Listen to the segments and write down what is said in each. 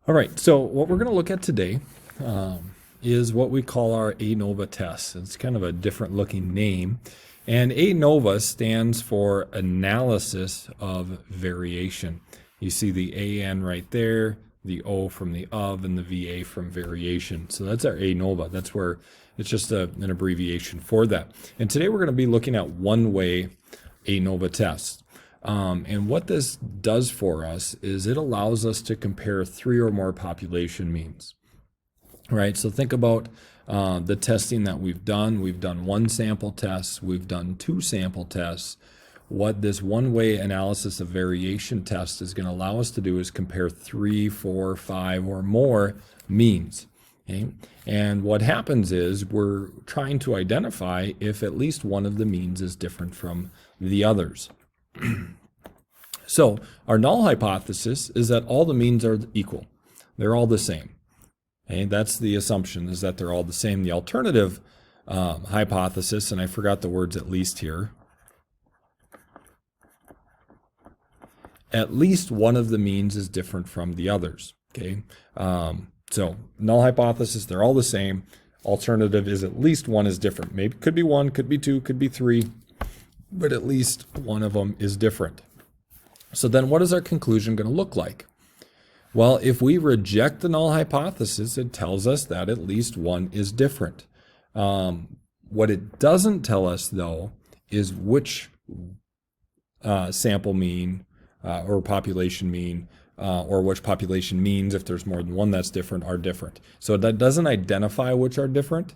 All right, so what we're going to look at today is what we call our ANOVA test. It's kind of a different looking name. And ANOVA stands for Analysis of Variation. You see the AN right there, the O from the of, and the VA from variation. So that's our ANOVA. That's where it's just an abbreviation for that. And today we're going to be looking at one-way ANOVA tests. And what this does for us is it allows us to compare 3 or more population means, right? So think about the testing that we've done. We've done 1 sample test. We've done 2 sample tests. What this one-way analysis of variation test is going to allow us to do is compare 3, 4, 5, or more means. Okay? And what happens is we're trying to identify if at least one of the means is different from the others. So our null hypothesis is that all the means are equal. They're all the same. Okay? That's the assumption, is that they're all the same. The alternative hypothesis, and I forgot the words at least here, at least one of the means is different from the others. Okay, so null hypothesis, they're all the same. Alternative is at least one is different. Maybe could be 1, could be 2, could be 3, but at least one of them is different. So then what is our conclusion going to look like? Well, if we reject the null hypothesis, it tells us that at least one is different. What it doesn't tell us, though, is which sample mean or population mean or which population means, if there's more than one that's different, are different. So that doesn't identify which are different,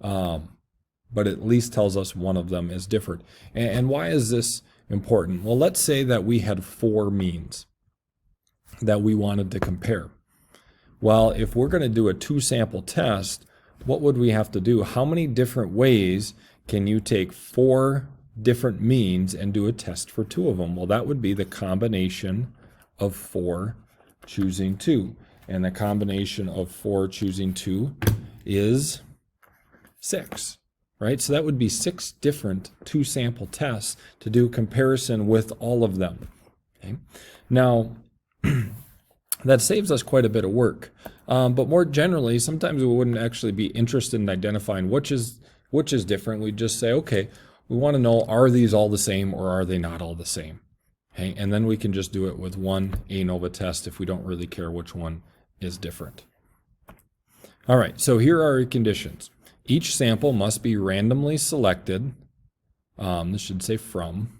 but at least tells us one of them is different. And why is this important? Well, let's say that we had 4 means that we wanted to compare. Well, if we're going to do a 2 sample test, what would we have to do? How many different ways can you take 4 different means and do a test for 2 of them? Well, that would be the combination of 4 choosing 2. And the combination of 4 choosing 2 is 6. Right? So that would be 6 different 2 sample tests to do a comparison with all of them. Okay? Now, that saves us quite a bit of work. But more generally, sometimes we wouldn't actually be interested in identifying which is different. We'd just say, okay, we want to know, are these all the same or are they not all the same? Okay? And then we can just do it with one ANOVA test if we don't really care which one is different. All right, so here are our conditions. Each sample must be randomly selected, this should say from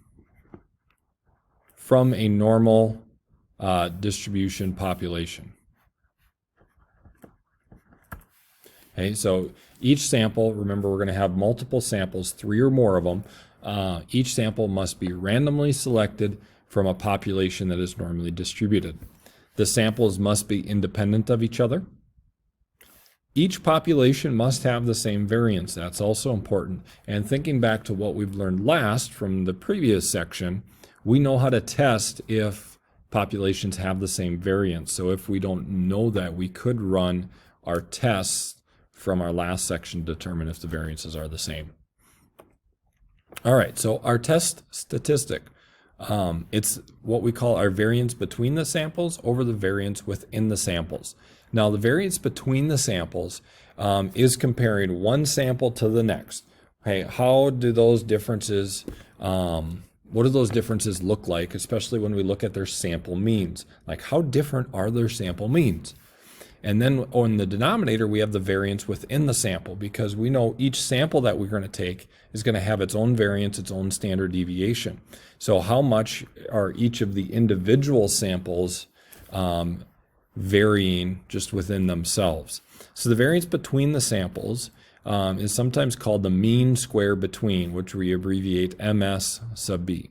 a normal distribution population. Okay, so each sample, remember we're going to have multiple samples, 3 or more of them. Each sample must be randomly selected from a population that is normally distributed. The samples must be independent of each other. Each population must have the same variance. That's also important. And thinking back to what we've learned last from the previous section, we know how to test if populations have the same variance. So if we don't know that, we could run our tests from our last section to determine if the variances are the same. All right, so our test statistic, it's what we call our variance between the samples over the variance within the samples. Now, the variance between the samples is comparing one sample to the next. Okay, how do those differences, what do those differences look like, especially when we look at their sample means? Like, how different are their sample means? And then on the denominator, we have the variance within the sample, because we know each sample that we're going to take is going to have its own variance, its own standard deviation. So how much are each of the individual samples varying just within themselves? So the variance between the samples is sometimes called the mean square between, which we abbreviate MS sub B,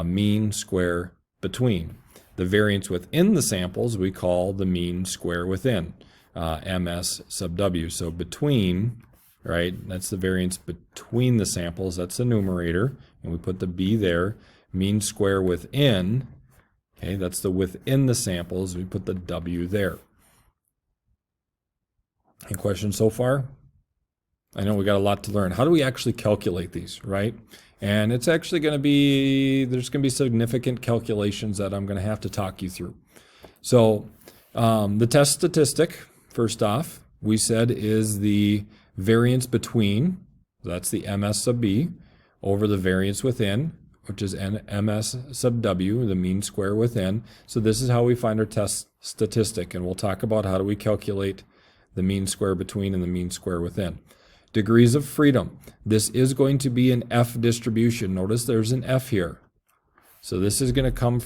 mean square between. The variance within the samples we call the mean square within, MS sub W. So between, right, that's the variance between the samples, that's the numerator, and we put the B there. Mean square within, okay, that's the within the samples, we put the W there. Any questions so far? I know we got a lot to learn. How do we actually calculate these, right? And it's actually going to be, there's going to be significant calculations that I'm going to have to talk you through. So The test statistic, first off, we said is the variance between, that's the MS sub B, over the variance within, which is MS sub W, the mean square within. So this is how we find our test statistic, and we'll talk about how do we calculate the mean square between and the mean square within. Degrees of freedom. This is going to be an F distribution. Notice there's an F here. So this is going to come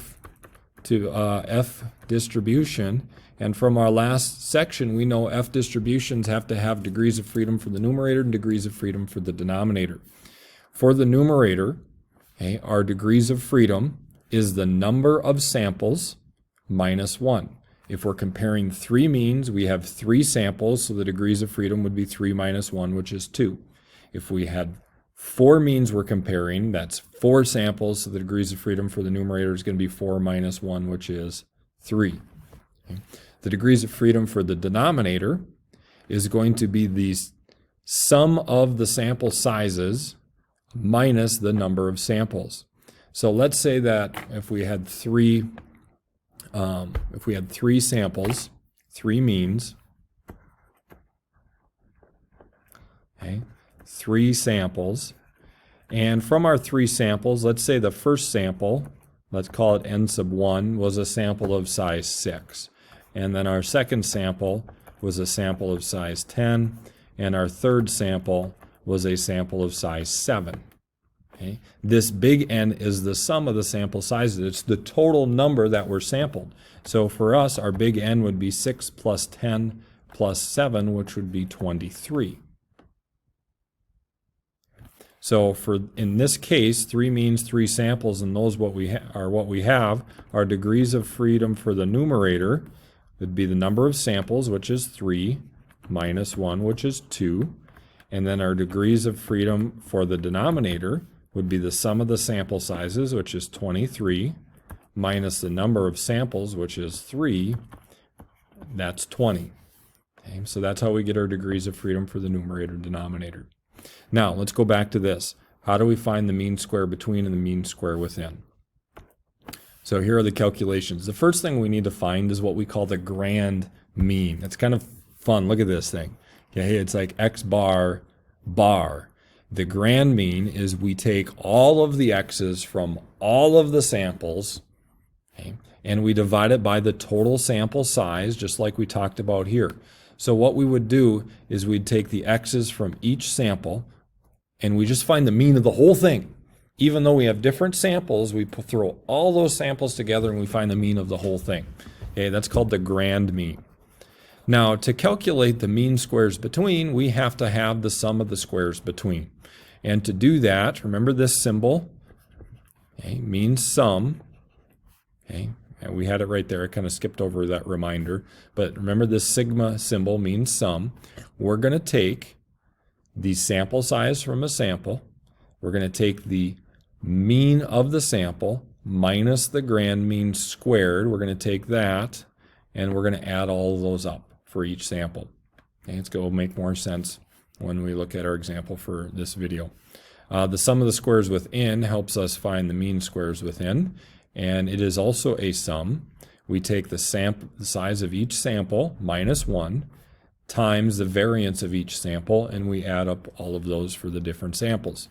to F distribution. And from our last section, we know F distributions have to have degrees of freedom for the numerator and degrees of freedom for the denominator. For the numerator, okay, our degrees of freedom is the number of samples minus 1. If we're comparing 3 means, we have 3 samples, so the degrees of freedom would be 3 minus 1, which is 2. If we had 4 means we're comparing, that's 4 samples, so the degrees of freedom for the numerator is going to be 4 minus 1, which is 3. Okay. The degrees of freedom for the denominator is going to be the sum of the sample sizes minus the number of samples. So let's say that if we had 3 samples, 3 means, okay, 3 samples, and from our 3 samples, let's say the first sample, let's call it N sub 1, was a sample of size 6, and then our second sample was a sample of size 10, and our third sample was a sample of size 7. Okay. This big N is the sum of the sample sizes. It's the total number that were sampled. So for us, our big N would be 6 plus 10 plus 7, which would be 23. So in this case, 3 means 3 samples, and those are what we have. Our degrees of freedom for the numerator would be the number of samples, which is 3, minus 1, which is 2. And then our degrees of freedom for the denominator would be the sum of the sample sizes, which is 23, minus the number of samples, which is 3, that's 20. Okay, so that's how we get our degrees of freedom for the numerator and denominator. Now, let's go back to this. How do we find the mean square between and the mean square within? So here are the calculations. The first thing we need to find is what we call the grand mean. It's kind of fun. Look at this thing. Okay, it's like X bar, bar. The grand mean is we take all of the X's from all of the samples, okay, and we divide it by the total sample size, just like we talked about here. So what we would do is we'd take the X's from each sample, and we just find the mean of the whole thing. Even though we have different samples, we throw all those samples together and we find the mean of the whole thing. Okay, that's called the grand mean. Now, to calculate the mean squares between, we have to have the sum of the squares between. And to do that, remember this symbol, okay, means sum. Okay, and we had it right there. I kind of skipped over that reminder. But remember this sigma symbol means sum. We're going to take the sample size from a sample. We're going to take the mean of the sample minus the grand mean squared. We're going to take that, and we're going to add all of those up for each sample. Okay, it's going to make more sense when we look at our example for this video. The sum of the squares within helps us find the mean squares within, and it is also a sum. We take the size of each sample minus 1 times the variance of each sample, and we add up all of those for the different samples.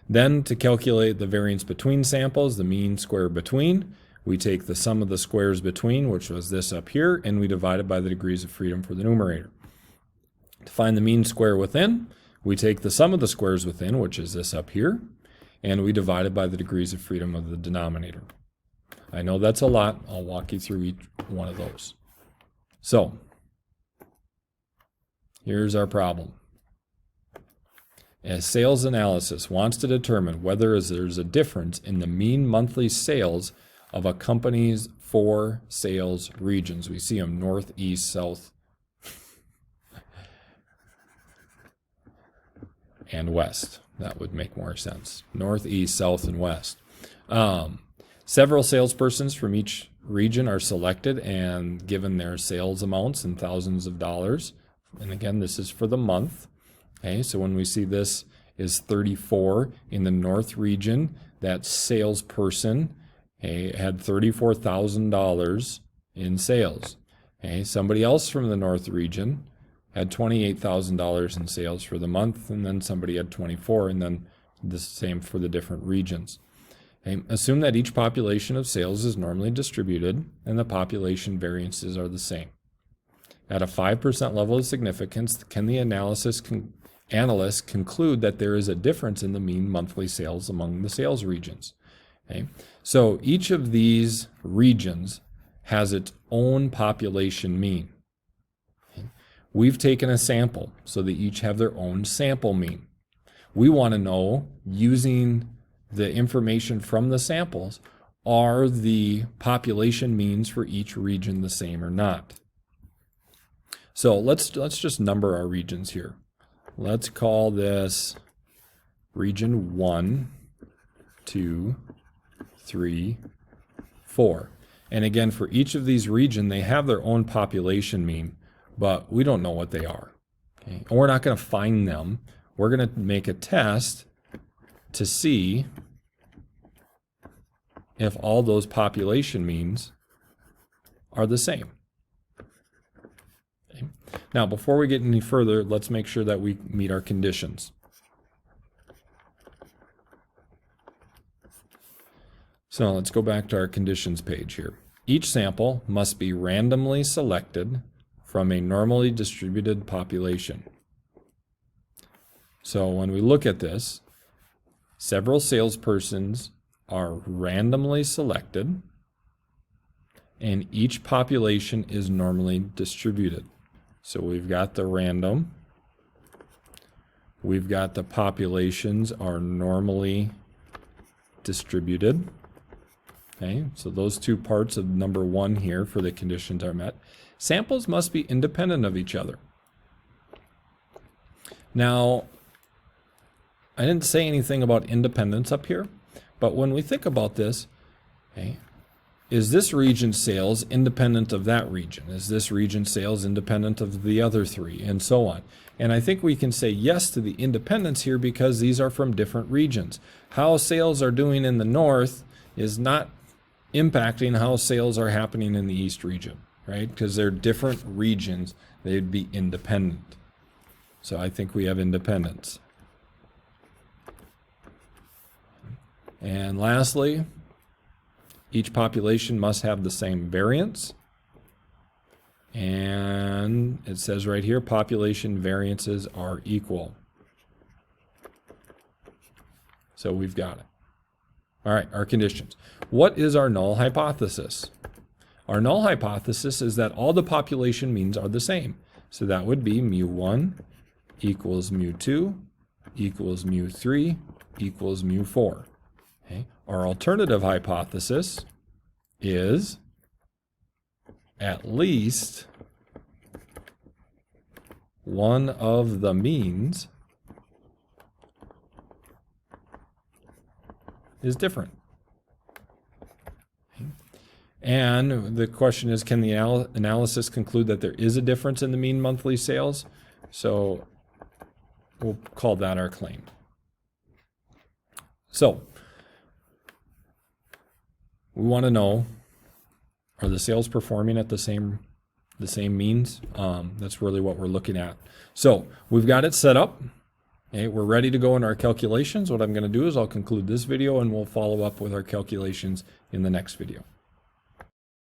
Then to calculate the variance between samples, the mean square between, we take the sum of the squares between, which was this up here, and we divide it by the degrees of freedom for the numerator. To find the mean square within, we take the sum of the squares within, which is this up here, and we divide it by the degrees of freedom of the denominator. I know that's a lot. I'll walk you through each one of those. So, here's our problem. A sales analysis wants to determine whether there's a difference in the mean monthly sales of a company's 4 sales regions. We see them north, east, south, and west. That would make more sense. North, east, south, and west. Several salespersons from each region are selected and given their sales amounts in thousands of dollars. And again, this is for the month. Okay, so when we see this is 34 in the north region, that salesperson had $34,000 in sales. Okay, somebody else from the north region had $28,000 in sales for the month, and then somebody had 24, and then the same for the different regions. Okay, assume that each population of sales is normally distributed and the population variances are the same. At a 5% level of significance, can the analyst conclude that there is a difference in the mean monthly sales among the sales regions? Okay, so each of these regions has its own population mean. Okay. We've taken a sample, so they each have their own sample mean. We want to know, using the information from the samples, are the population means for each region the same or not? So let's just number our regions here. Let's call this region 1, 2, 3, 4. And again, for each of these regions, they have their own population mean, but we don't know what they are. Okay? And we're not going to find them. We're going to make a test to see if all those population means are the same. Okay? Now, before we get any further, let's make sure that we meet our conditions. So let's go back to our conditions page here. Each sample must be randomly selected from a normally distributed population. So when we look at this, several salespersons are randomly selected, and each population is normally distributed. So we've got the random, we've got the populations are normally distributed. Okay, so those two parts of number 1 here for the conditions are met. Samples must be independent of each other. Now, I didn't say anything about independence up here, but when we think about this, okay, is this region's sales independent of that region? Is this region's sales independent of the other 3, and so on? And I think we can say yes to the independence here because these are from different regions. How sales are doing in the north is not impacting how sales are happening in the east region, right? Because they're different regions, they'd be independent. So I think we have independence. And lastly, each population must have the same variance. And it says right here, population variances are equal. So we've got it. All right, our conditions. What is our null hypothesis? Our null hypothesis is that all the population means are the same. So that would be mu1 equals mu2 equals mu3 equals mu4. Okay. Our alternative hypothesis is at least one of the means is different. Okay. And the question is, can the analysis conclude that there is a difference in the mean monthly sales? So we'll call that our claim. So we want to know, are the sales performing at the same means? That's really what we're looking at. So we've got it set up. Okay, we're ready to go in our calculations. What I'm going to do is I'll conclude this video and we'll follow up with our calculations in the next video.